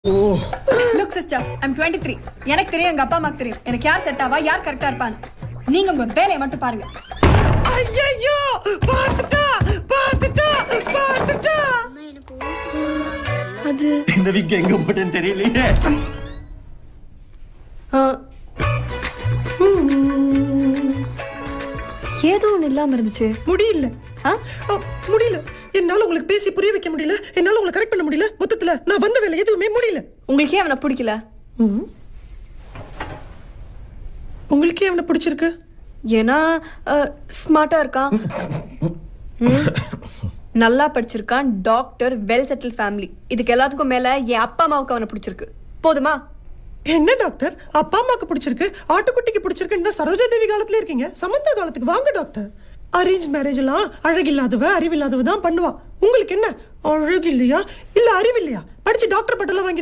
Look sister, I'm 23. எனக்கு தெரியும் எங்க அப்பா அம்மாக்கு தெரியும் எனக்கு யார் செட் ஆவா யார் கரெக்டா இருப்பான். நீங்க உங்க வேலையை மட்டும் பாருங்க. ஐயோ பாத்துட்டா அது இந்த வீக் எங்க போட்டேன்னு தெரியலையே. ஏதோ ஒண்ணு இல்லாம இருந்துச்சு. முடியல முடியல, என்னால உங்களுக்கு பேசி புரிய வைக்க முடியல, என்னால உங்களை கரெக்ட் பண்ண முடியல. மொத்தத்துல நான் வந்த வேலை எதுவுமே முடியல. உங்களுக்கே அவனை பிடிக்கல? உங்களுக்கே அவனை பிடிச்சிருக்கு? ஏன்னா ஸ்மார்ட்டா இருக்கான், நல்லா படிச்சிருக்கான், டாக்டர், வெல் செட்டில் ஃபேமிலி. இதுக்கு எல்லாத்துக்கும் மேல என் அப்பா அம்மாவுக்கு அவனை பிடிச்சிருக்கு. போதுமா? என்ன டாக்டர், அப்பா அம்மாக்கு பிடிச்சிருக்கு, ஆட்டுக்குட்டிக்கு பிடிச்சிருக்கு, சரோஜா தேவி காலத்துல இருக்கீங்க, சமந்தா காலத்துக்கு வாங்க டாக்டர். அரேஞ்ச் மேரேஜ் எல்லாம் அழகில்லாதவ அறிவில்லாதவ தான் பண்ணுவா. உங்களுக்கு என்ன அழகு இல்லையா இல்ல அறிவு இல்லையா? படிச்சு டாக்டர் பட்டெல்லாம் வாங்கி